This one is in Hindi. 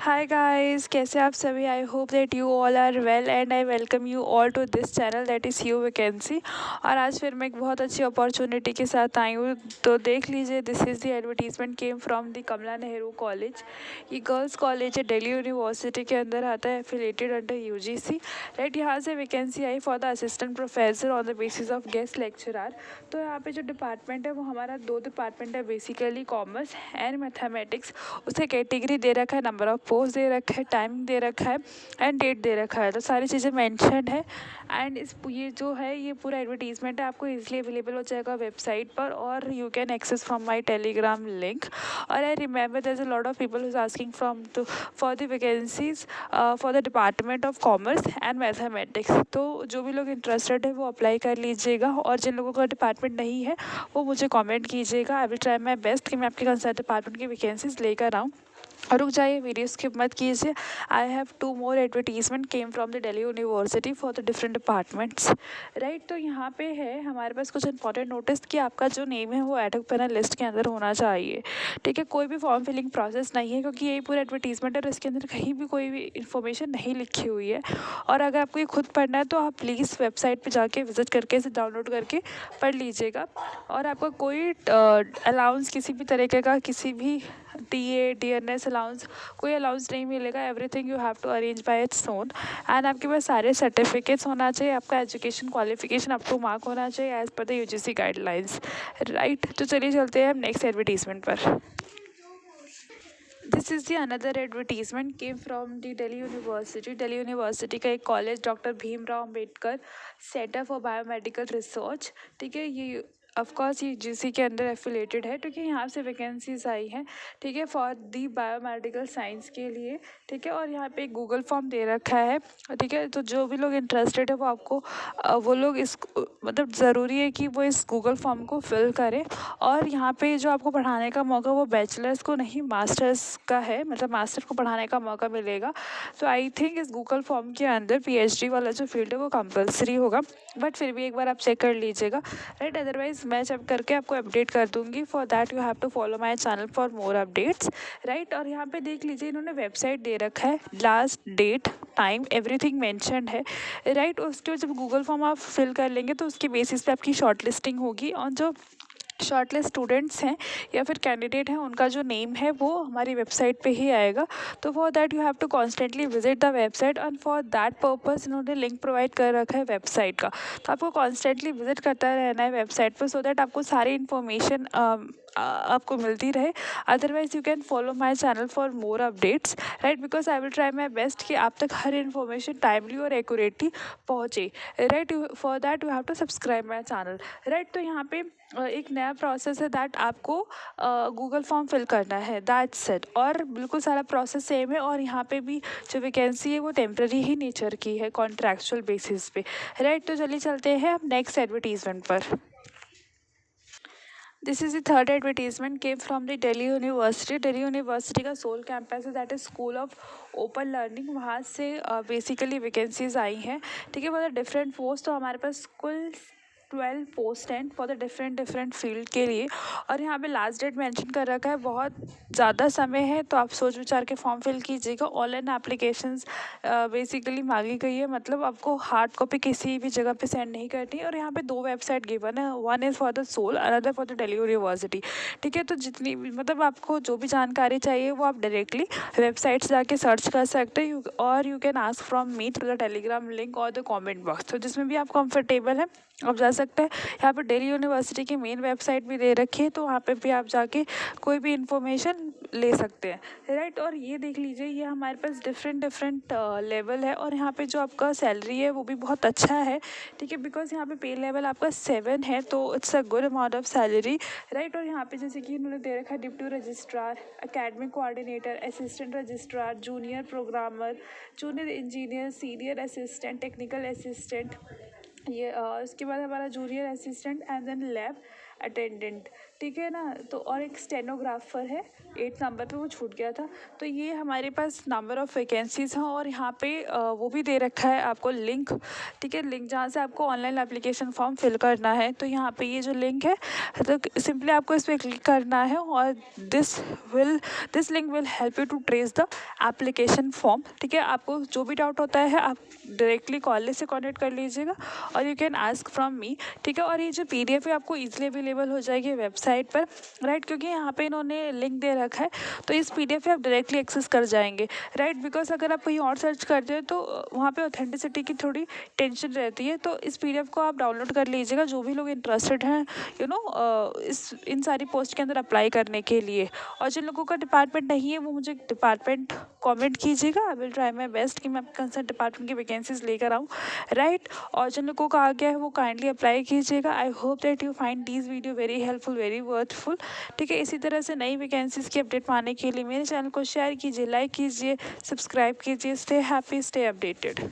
हाय गाइस, कैसे आप सभी। I hope that you all are well and I welcome you all to this channel that is you vacancy. और आज फिर मैं एक बहुत अच्छी अपॉर्चुनिटी के साथ आई हूँ। तो देख लीजिए, this is the advertisement came from the Kamala Nehru college. ये गर्ल्स कॉलेज है, दिल्ली यूनिवर्सिटी के अंदर आता है, एफिलेटेड अंडर यूजीसी। राइट, यहाँ से vacancy I for the assistant professor on the basis of guest lecturer. तो यहाँ पे जो डिपार्टमेंट है वो हमारा दो डिपार्टमेंट है, बेसिकली कॉमर्स एंड मैथमेटिक्स। उससे कैटेगरी दे रखा है, नंबर ऑफ पोस्ट दे रखा है, टाइम दे रखा है एंड डेट दे रखा है। तो सारी चीज़ें मेंशन है। एंड ये जो है ये पूरा एडवर्टीजमेंट है, आपको इजीली अवेलेबल हो जाएगा वेबसाइट पर, और you can access from my Telegram link. और I remember there is a lot of people who's asking from to for the vacancies for the department of commerce and mathematics. तो जो भी लोग इंटरेस्टेड है वो अप्लाई कर लीजिएगा, और जिन लोगों का डिपार्टमेंट नहीं है वो मुझे कमेंट कीजिएगा। आई विल ट्राई माई बेस्ट कि मैं आपके कंसर्न डिपार्टमेंट की वैकेंसीज लेकर आऊँ। रुक जाइए, वीडियो स्किप मत कीजिए। I have two more advertisement came from the Delhi university for the different departments. Right, तो यहाँ पे है हमारे पास कुछ इंपॉर्टेंट नोटिस कि आपका जो नेम है वो एडक पैनल लिस्ट के अंदर होना चाहिए। ठीक है, कोई भी फॉर्म फिलिंग प्रोसेस नहीं है, क्योंकि यही पूरा एडवर्टीजमेंट है और इसके अंदर कहीं भी कोई भी इन्फॉर्मेशन नहीं लिखी हुई है। और अगर आपको ये खुद पढ़ना है तो आप प्लीज़ वेबसाइट पर जाके विजिट करके इसे डाउनलोड करके पढ़ लीजिएगा। और आपका कोई अलाउंस किसी भी तरीके का, किसी भी टीए डीएनएस अलाउंस, कोई अलाउंस नहीं मिलेगा। Everything you have to arrange by its own. And आपके पास सारे सर्टिफिकेट्स होना चाहिए, आपका education qualification up to mark होना चाहिए as per the UGC guidelines. Right, तो चलिए चलते हैं हम नेक्स्ट एडवर्टीजमेंट पर। This is the another advertisement came from the Delhi university. Delhi university का एक college, doctor Bhimrao Ambedkar centre for biomedical research. ठीक है, ये ऑफकोर्स ये जीसी के अंदर एफिलेटेड है। ठीक है, यहाँ से वैकेंसीज आई हैं। ठीक है, फॉर दी बायोमेडिकल साइंस के लिए। ठीक है, और यहाँ पे एक गूगल फॉर्म दे रखा है। ठीक है, तो जो भी लोग इंटरेस्टेड है वो आपको वो लोग इस मतलब ज़रूरी है कि वो इस गूगल फॉर्म को फिल करें। और यहाँ पे जो आपको पढ़ाने का मौका वो बैचलर्स को नहीं, मास्टर्स का है, मतलब मास्टर को पढ़ाने का मौका मिलेगा। तो आई थिंक इस गूगल फॉर्म के अंदर पीएचडी वाला जो फील्ड है वो कंपलसरी होगा, बट फिर भी एक बार आप चेक कर लीजिएगा। राइट, अदरवाइज मैं चेक करके आपको अपडेट कर दूंगी। For that you have to follow my channel for more updates. Right, और यहाँ पे देख लीजिए, इन्होंने वेबसाइट दे रखा है, last date, time, everything mentioned है। राइट, उसके बाद जब गूगल फॉर्म आप फिल कर लेंगे तो उसके बेसिस पे आपकी शॉर्ट लिस्टिंग होगी, और जो शॉर्टलिस्ट स्टूडेंट्स हैं या फिर कैंडिडेट हैं उनका जो नेम है वो हमारी वेबसाइट पे ही आएगा। तो for that you have to constantly visit the website, and for that purpose इन्होंने लिंक प्रोवाइड कर रखा है वेबसाइट का। तो आपको कॉन्स्टेंटली विजिट करता रहना है वेबसाइट पर, सो दैट आपको सारी इन्फॉर्मेशन आपको मिलती रहे। Otherwise you can follow my channel for more updates. Right, because I will try my best कि आप तक हर इन्फॉर्मेशन टाइमली और एक्यूरेटली पहुँचे। Right, for that you have to subscribe my channel. Right, तो यहाँ पे एक नया प्रोसेस है दैट आपको गूगल फॉर्म फिल करना है, दैट्स इट। और बिल्कुल सारा प्रोसेस सेम है, और यहाँ पे भी जो वैकेंसी है वो टेम्प्रेरी ही नेचर की है, कॉन्ट्रैक्चुअल बेसिस पे। राइट, तो चलिए चलते हैं हम नेक्स्ट एडवर्टीजमेंट पर। This is the third advertisement came from the Delhi university. Delhi university का सोल कैंपस है, that is school of open learning. वहाँ से बेसिकली वैकेंसीज आई हैं। ठीक है, मतलब डिफरेंट पोस्ट, तो हमारे पास कुल 12 पोस्ट हैं for the different different field के लिए। और यहाँ पे लास्ट डेट मेंशन कर रखा है, बहुत ज़्यादा समय है, तो आप सोच विचार के फॉर्म फिल कीजिएगा। ऑनलाइन एप्लीकेशंस बेसिकली मांगी गई है, मतलब आपको हार्ड कॉपी किसी भी जगह पे सेंड नहीं करनी। और यहाँ पे दो वेबसाइट गिवन है, one is for the SOL, another for the Delhi university. ठीक है, तो जितनी भी मतलब आपको जो भी जानकारी चाहिए वो आप डायरेक्टली वेबसाइट से जाके सर्च कर सकते हैं, और you can ask from me through the Telegram link और द कॉमेंट बॉक्स। तो जिसमें भी आप कंफर्टेबल है आप जा सकते हैं। यहाँ पर दिल्ली यूनिवर्सिटी की मेन वेबसाइट भी दे रखी है, तो वहाँ पे भी आप जाके कोई भी इंफॉर्मेशन ले सकते हैं। राइट, और ये देख लीजिए, ये हमारे पास डिफरेंट डिफरेंट लेवल है, और यहाँ पे जो आपका सैलरी है वो भी बहुत अच्छा है। ठीक है, बिकॉज यहाँ पे पे लेवल आपका 7 है, तो it's a good amount of salary. Right, और यहाँ पे जैसे कि इन्होंने दे रखा है deputy registrar, academic coordinator, assistant registrar, junior programmer, junior engineer, senior assistant, technical assistant, ये उसके बाद हमारा junior assistant and then lab attendant. ठीक है ना। तो और एक स्टेनोग्राफर है 8 नंबर पे, वो छूट गया था। तो ये हमारे पास नंबर ऑफ़ वैकेंसीज़ हैं और यहाँ पे वो भी दे रखा है आपको लिंक, ठीक है, लिंक जहाँ से आपको ऑनलाइन एप्लीकेशन फॉर्म फिल करना है। तो यहाँ पे ये जो लिंक है, तो सिंपली आपको इस पर क्लिक करना है और this link will help you to trace the application form, ठीक है। आपको जो भी डाउट होता है आप डायरेक्टली कॉलेज से कॉन्टेक्ट कर लीजिएगा और you can ask from me, ठीक है। और ये जो PDF है आपको ईजिली अवेलेबल हो जाएगी वेबसाइट पर, राइट, क्योंकि यहाँ पे इन्होंने लिंक दे रखा है। तो इस PDF पे आप डायरेक्टली एक्सेस कर जाएंगे, राइट, बिकॉज अगर आप कहीं और सर्च करते हैं तो वहाँ पे ऑथेंटिसिटी की थोड़ी टेंशन रहती है। तो इस PDF को आप डाउनलोड कर लीजिएगा, जो भी लोग इंटरेस्टेड हैं इन सारी पोस्ट के अंदर अप्लाई करने के लिए। और जिन लोगों का डिपार्टमेंट नहीं है वो मुझे डिपार्टमेंट कमेंट कीजिएगा, आई विल ट्राई माई बेस्ट कि मैं आपके कंसर्न डिपार्टमेंट की वैकेंसीज लेकर आऊँ, राइट। और जिन लोगों का आ गया है वो काइंडली अप्लाई कीजिएगा। आई hope that you find this video very helpful, very worthful, ठीक है। इसी तरह से नई वैकेंसीज़ की अपडेट पाने के लिए मेरे चैनल को शेयर कीजिए, लाइक कीजिए, सब्सक्राइब कीजिए। Stay happy, stay updated.